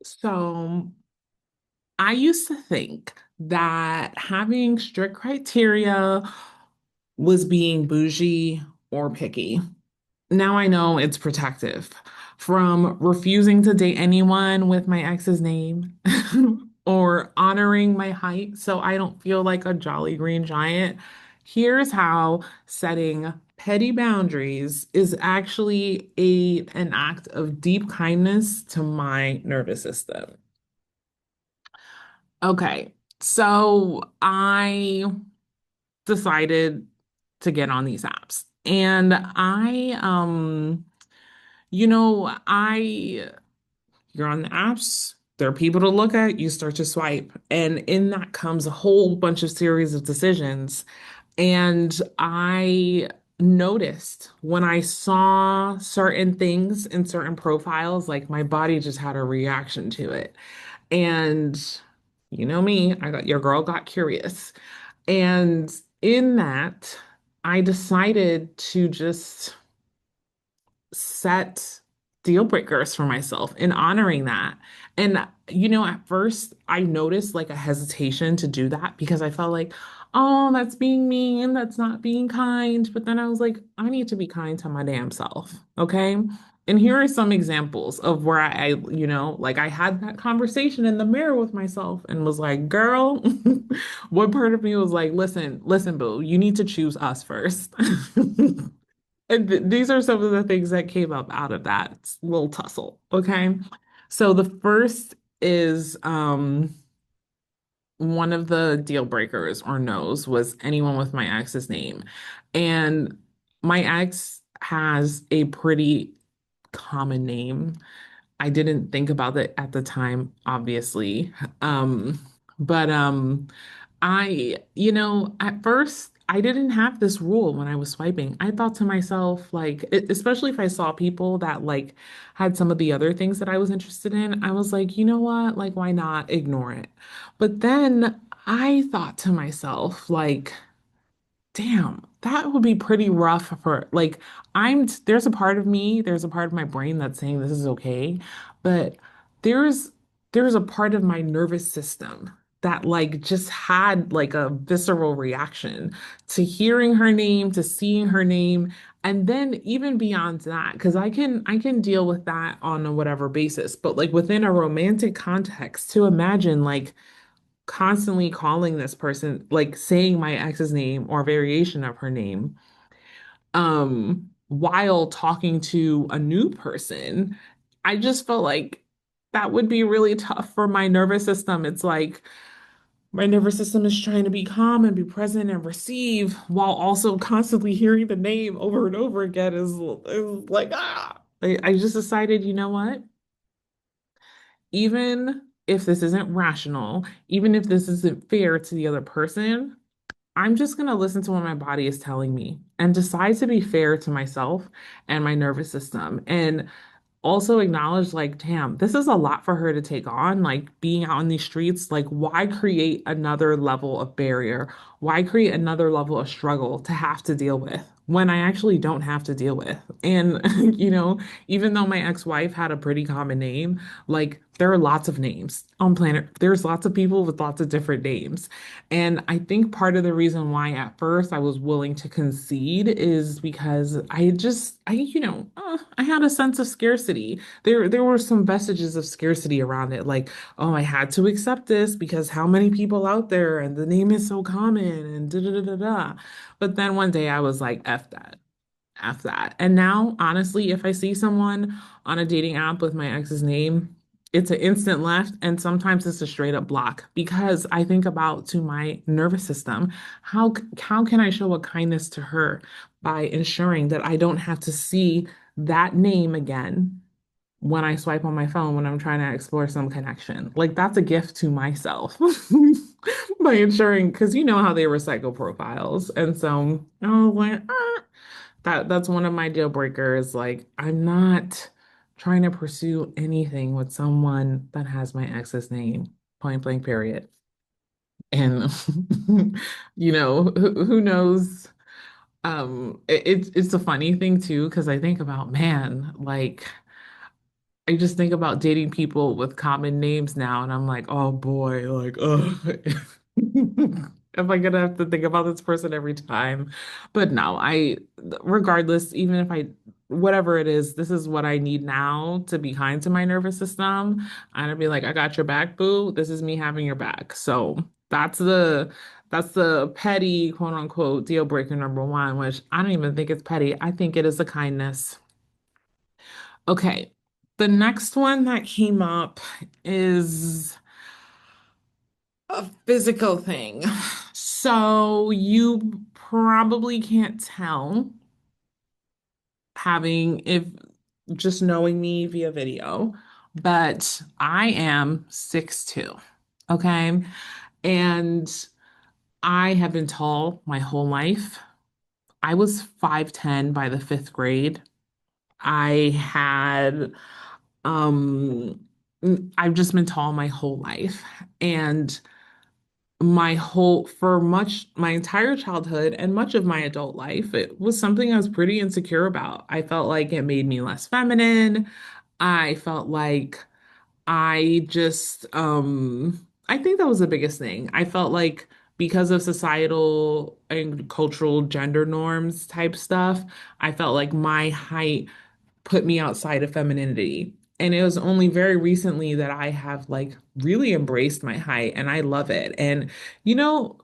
So I used to think that having strict criteria was being bougie or picky. Now I know it's protective. From refusing to date anyone with my ex's name or honoring my height so I don't feel like a jolly green giant. Here's how setting petty boundaries is actually an act of deep kindness to my nervous system. Okay, so I decided to get on these apps. And I you're on the apps, there are people to look at, you start to swipe. And in that comes a whole bunch of series of decisions. And I noticed when I saw certain things in certain profiles, like my body just had a reaction to it. And you know me, your girl got curious. And in that, I decided to just set deal breakers for myself in honoring that. And, at first I noticed like a hesitation to do that because I felt like, oh, that's being mean, that's not being kind. But then I was like, I need to be kind to my damn self. Okay. And here are some examples of where like I had that conversation in the mirror with myself and was like, girl, what part of me was like, listen, boo, you need to choose us first. And these are some of the things that came up out of that little tussle. Okay. So the first is one of the deal breakers or no's was anyone with my ex's name. And my ex has a pretty common name. I didn't think about it at the time, obviously. Um, but at first I didn't have this rule when I was swiping. I thought to myself, like, especially if I saw people that like had some of the other things that I was interested in, I was like, you know what? Like, why not ignore it? But then I thought to myself, like, damn, that would be pretty rough for like there's a part of me, there's a part of my brain that's saying this is okay, but there's there's a part of my nervous system that like just had like a visceral reaction to hearing her name, to seeing her name, and then even beyond that, because I can deal with that on a whatever basis, but like within a romantic context, to imagine like constantly calling this person, like saying my ex's name or a variation of her name, while talking to a new person, I just felt like that would be really tough for my nervous system. It's like my nervous system is trying to be calm and be present and receive while also constantly hearing the name over and over again is like, ah. I just decided, you know what? Even if this isn't rational, even if this isn't fair to the other person, I'm just going to listen to what my body is telling me and decide to be fair to myself and my nervous system. And also acknowledge like, damn, this is a lot for her to take on, like being out in these streets. Like, why create another level of barrier? Why create another level of struggle to have to deal with when I actually don't have to deal with? And, even though my ex-wife had a pretty common name, like there are lots of names on planet. There's lots of people with lots of different names. And I think part of the reason why at first I was willing to concede is because I had a sense of scarcity. There were some vestiges of scarcity around it, like, oh, I had to accept this because how many people out there and the name is so common and da da da da da. But then one day I was like, F that. F that. And now, honestly, if I see someone on a dating app with my ex's name, it's an instant left, and sometimes it's a straight up block because I think about to my nervous system, how can I show a kindness to her by ensuring that I don't have to see that name again when I swipe on my phone when I'm trying to explore some connection. Like that's a gift to myself by ensuring, because you know how they recycle profiles. And so I was like, that's one of my deal breakers. Like, I'm not trying to pursue anything with someone that has my ex's name, point blank, period. And who knows? It's a funny thing too, because I think about, man, like I just think about dating people with common names now, and I'm like, oh boy, like, ugh. Am I gonna have to think about this person every time? But no, regardless, even if whatever it is, this is what I need now to be kind to my nervous system. And I'd be like, I got your back, boo. This is me having your back. So that's the petty, quote unquote, deal breaker number one, which I don't even think it's petty. I think it is a kindness. Okay. The next one that came up is a physical thing. So you probably can't tell if just knowing me via video, but I am 6'2". Okay. And I have been tall my whole life. I was 5'10" by the fifth grade. I had Um, I've just been tall my whole life. And my entire childhood and much of my adult life, it was something I was pretty insecure about. I felt like it made me less feminine. I felt like I think that was the biggest thing. I felt like because of societal and cultural gender norms type stuff, I felt like my height put me outside of femininity. And it was only very recently that I have like really embraced my height and I love it. And you know,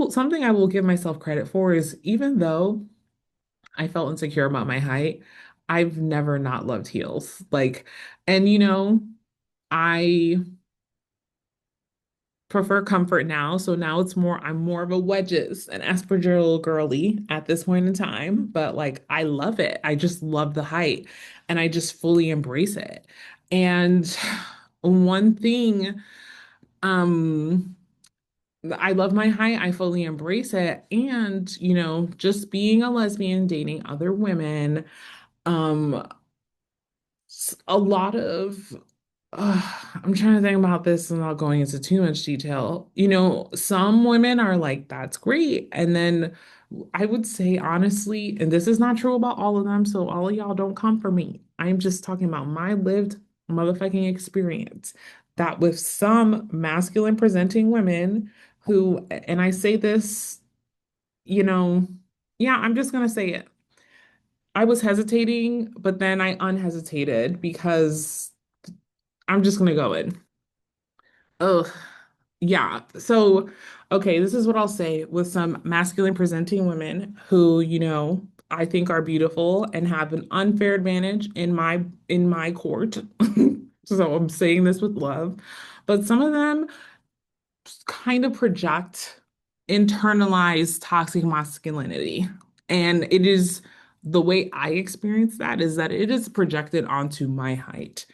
something I will give myself credit for is even though I felt insecure about my height, I've never not loved heels. Like, and I prefer comfort now. So now I'm more of a wedges and espadrille girly at this point in time. But like I love it. I just love the height and I just fully embrace it. And one thing, um, I love my height. I fully embrace it. And, just being a lesbian, dating other women, um, a lot of I'm trying to think about this and not going into too much detail. Some women are like, that's great. And then I would say, honestly, and this is not true about all of them, so all of y'all don't come for me. I'm just talking about my lived motherfucking experience that with some masculine presenting women who, and I say this, you know, yeah, I'm just gonna say it. I was hesitating, but then I unhesitated because I'm just gonna go in. Oh, yeah. So, okay, this is what I'll say with some masculine presenting women who, I think are beautiful and have an unfair advantage in my court. So I'm saying this with love. But some of them kind of project internalized toxic masculinity. And it is the way I experience that is that it is projected onto my height.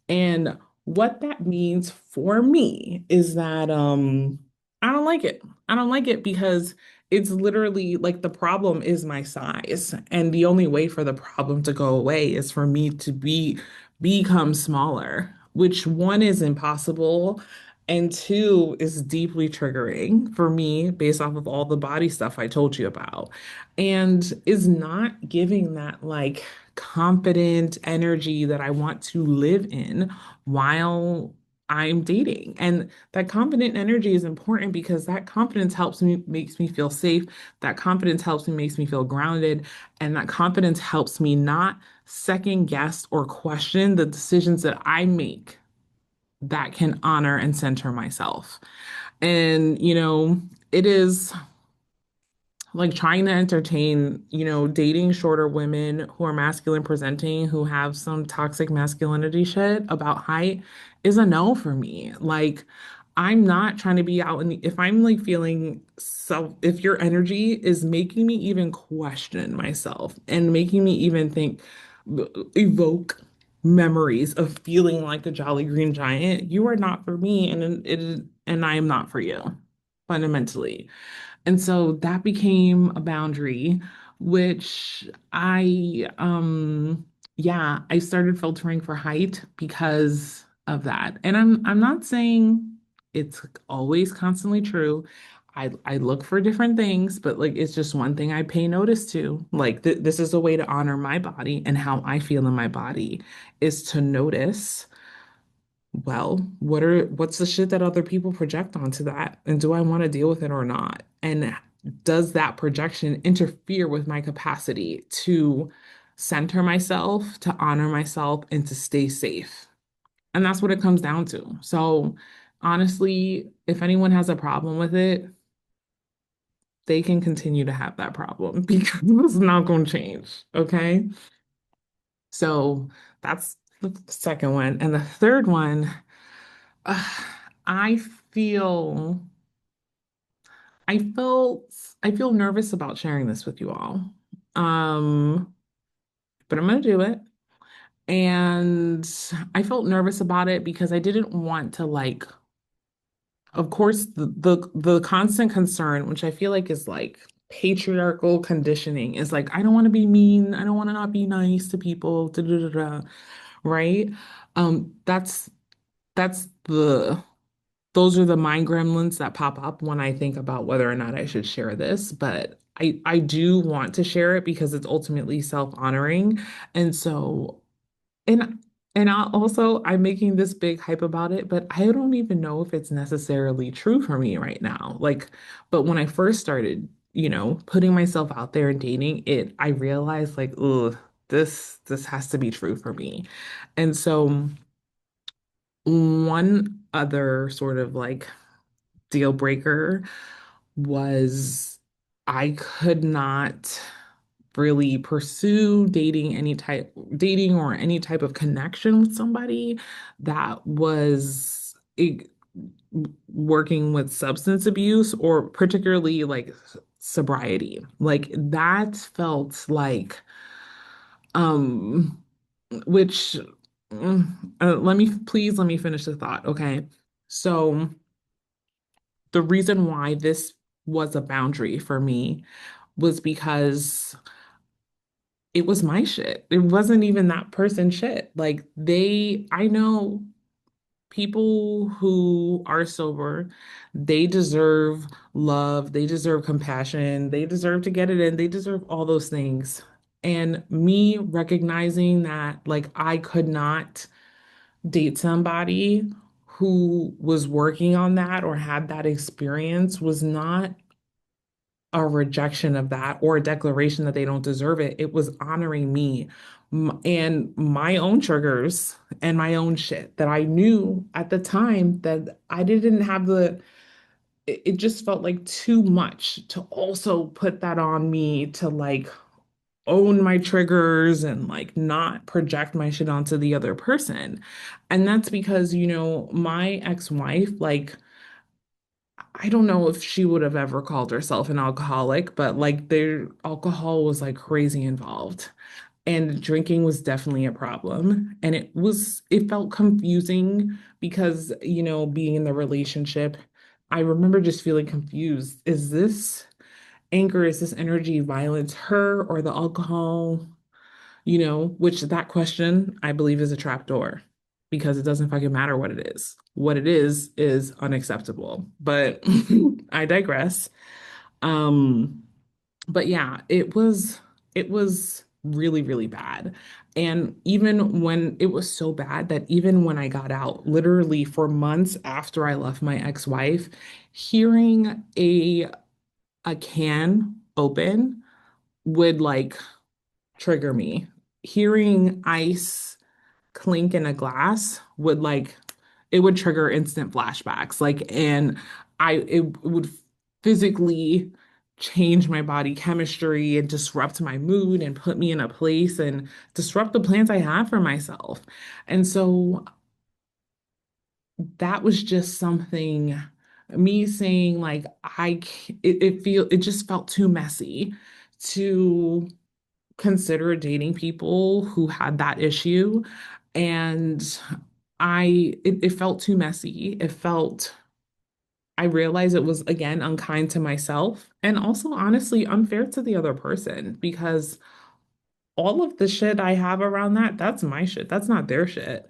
And what that means for me is that I don't like it. I don't like it because it's literally like the problem is my size. And the only way for the problem to go away is for me to become smaller, which one is impossible and two is deeply triggering for me based off of all the body stuff I told you about. And is not giving that like confident energy that I want to live in while I'm dating. And that confident energy is important because that confidence makes me feel safe. That confidence makes me feel grounded. And that confidence helps me not second guess or question the decisions that I make that can honor and center myself. And, it is like trying to entertain, dating shorter women who are masculine presenting, who have some toxic masculinity shit about height is a no for me. Like, I'm not trying to be out if I'm like feeling if your energy is making me even question myself and making me even evoke memories of feeling like a jolly green giant, you are not for me and I am not for you, fundamentally. And so that became a boundary, which yeah, I started filtering for height because of that. And I'm not saying it's always constantly true. I look for different things, but like it's just one thing I pay notice to. Like this is a way to honor my body and how I feel in my body is to notice, well, what's the shit that other people project onto that? And do I want to deal with it or not? And does that projection interfere with my capacity to center myself, to honor myself, and to stay safe? And that's what it comes down to. So honestly, if anyone has a problem with it, they can continue to have that problem because it's not going to change. Okay. So that's the second one. And the third one, uh, I feel, I feel nervous about sharing this with you all. Um, but I'm going to do it. And I felt nervous about it because I didn't want to like, of course, the constant concern, which I feel like is like patriarchal conditioning, is like I don't want to be mean, I don't want to not be nice to people, da, da, da, da, right? That's the those are the mind gremlins that pop up when I think about whether or not I should share this, but I do want to share it because it's ultimately self-honoring. And so and I'm making this big hype about it, but I don't even know if it's necessarily true for me right now. Like, but when I first started, putting myself out there and dating it, I realized like, ugh, this has to be true for me. And so one other sort of like deal breaker was I could not really pursue dating or any type of connection with somebody that was working with substance abuse or particularly like sobriety. Like that felt like um which let me finish the thought, okay? So the reason why this was a boundary for me was because it was my shit. It wasn't even that person's shit. Like I know people who are sober, they deserve love, they deserve compassion, they deserve to get it in, they deserve all those things. And me recognizing that, like, I could not date somebody who was working on that or had that experience was not a rejection of that or a declaration that they don't deserve it. It was honoring me and my own triggers and my own shit that I knew at the time that I didn't have it just felt like too much to also put that on me to like own my triggers and like not project my shit onto the other person. And that's because, my ex-wife, like, I don't know if she would have ever called herself an alcoholic, but like their alcohol was like crazy involved. And drinking was definitely a problem. And it felt confusing because, being in the relationship, I remember just feeling confused. Is this anger? Is this energy violence her or the alcohol? Which that question I believe is a trap door because it doesn't fucking matter what it is. What it is unacceptable. But I digress. Um, but yeah, it was really, really bad. And even when it was so bad that even when I got out, literally for months after I left my ex-wife, hearing a can open would like trigger me. Hearing ice clink in a glass would like it would trigger instant flashbacks. Like and it would physically change my body chemistry and disrupt my mood and put me in a place and disrupt the plans I have for myself. And so that was just something me saying like it just felt too messy to consider dating people who had that issue. And it felt too messy. I realized it was again unkind to myself and also honestly unfair to the other person because all of the shit I have around that's my shit. That's not their shit.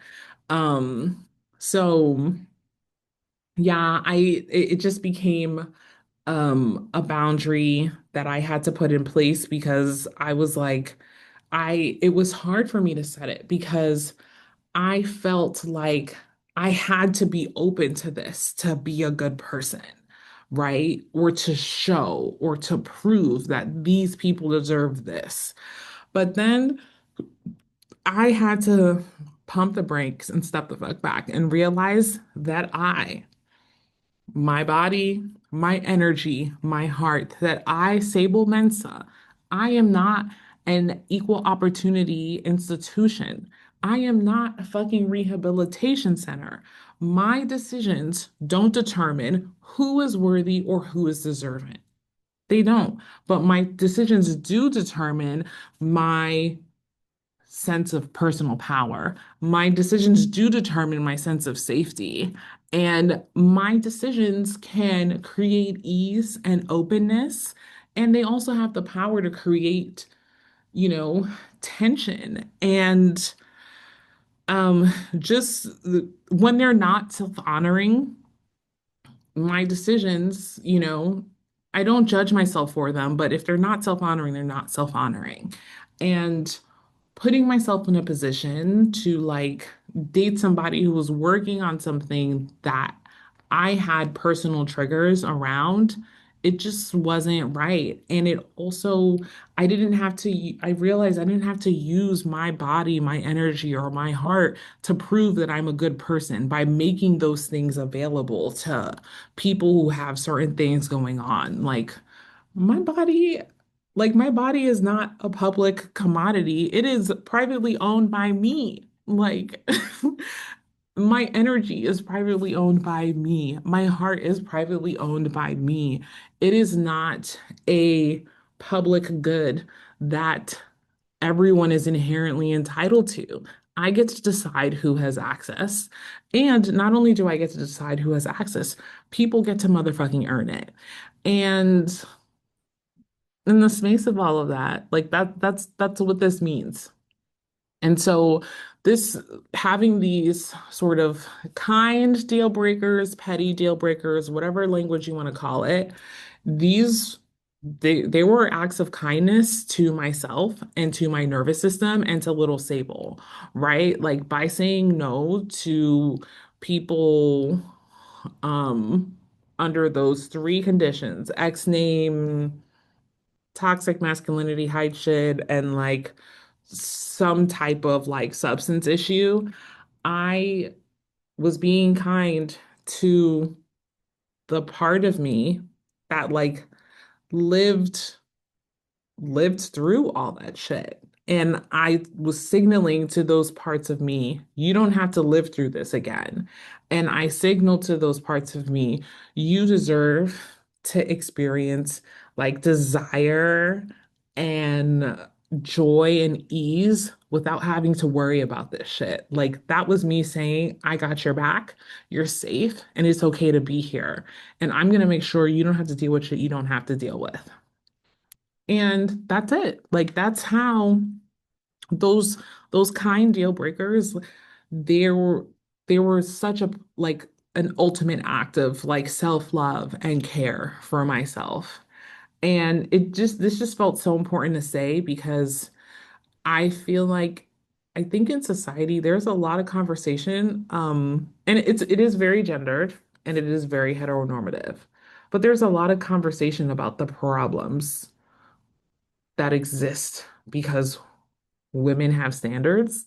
So yeah, it just became a boundary that I had to put in place because I was like, it was hard for me to set it because I felt like I had to be open to this to be a good person, right? Or to show or to prove that these people deserve this. But then I had to pump the brakes and step the fuck back and realize that my body, my energy, my heart, that I, Sable Mensa, I am not an equal opportunity institution. I am not a fucking rehabilitation center. My decisions don't determine who is worthy or who is deserving. They don't. But my decisions do determine my sense of personal power. My decisions do determine my sense of safety. And my decisions can create ease and openness. And they also have the power to create, you know, tension. And just when they're not self-honoring, my decisions, I don't judge myself for them, but if they're not self-honoring, they're not self-honoring. And putting myself in a position to like date somebody who was working on something that I had personal triggers around, it just wasn't right. And it also, I realized I didn't have to use my body, my energy, or my heart to prove that I'm a good person by making those things available to people who have certain things going on. My body, my body is not a public commodity. It is privately owned by me. My energy is privately owned by me. My heart is privately owned by me. It is not a public good that everyone is inherently entitled to. I get to decide who has access. And not only do I get to decide who has access, people get to motherfucking earn it. And in the space of all of that, that's what this means. And so this having these sort of kind deal breakers, petty deal breakers, whatever language you want to call it, these they were acts of kindness to myself and to my nervous system and to little Sable, right? Like by saying no to people um under those three conditions, X name, toxic masculinity, height shit, and like some type of like substance issue, I was being kind to the part of me that like lived lived through all that shit. And I was signaling to those parts of me, you don't have to live through this again. And I signaled to those parts of me, you deserve to experience like desire and joy and ease without having to worry about this shit. Like that was me saying, I got your back, you're safe, and it's okay to be here. And I'm gonna make sure you don't have to deal with shit you don't have to deal with. And that's it. Like that's how those those kind deal breakers, they were they were such a like an ultimate act of like self-love and care for myself. And this just felt so important to say because I feel like I think in society there's a lot of conversation, and it is very gendered and it is very heteronormative, but there's a lot of conversation about the problems that exist because women have standards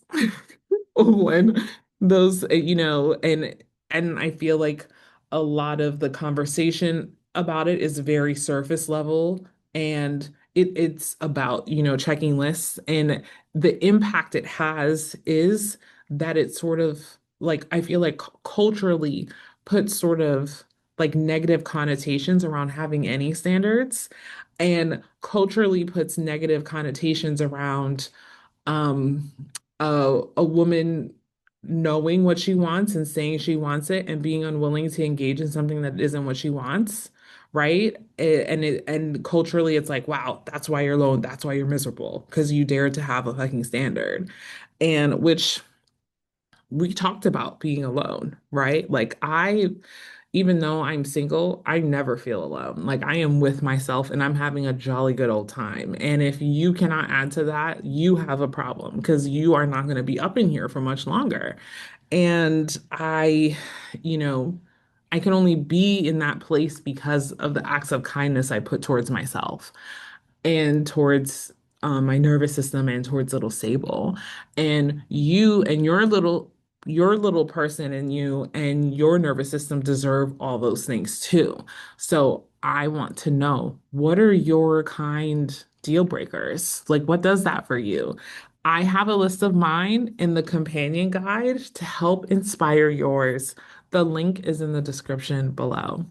when those and I feel like a lot of the conversation about it is very surface level and it's about checking lists, and the impact it has is that it sort of like I feel like culturally puts sort of like negative connotations around having any standards, and culturally puts negative connotations around um a woman knowing what she wants and saying she wants it and being unwilling to engage in something that isn't what she wants, right? And culturally it's like, wow, that's why you're alone, that's why you're miserable, because you dared to have a fucking standard. And which we talked about being alone, right? Like I even though I'm single, I never feel alone. Like I am with myself and I'm having a jolly good old time. And if you cannot add to that, you have a problem because you are not going to be up in here for much longer. And you know, I can only be in that place because of the acts of kindness I put towards myself and towards my nervous system and towards little Sable. And you and your little person and you and your nervous system deserve all those things too. So I want to know, what are your kind deal breakers? Like, what does that for you? I have a list of mine in the companion guide to help inspire yours. The link is in the description below.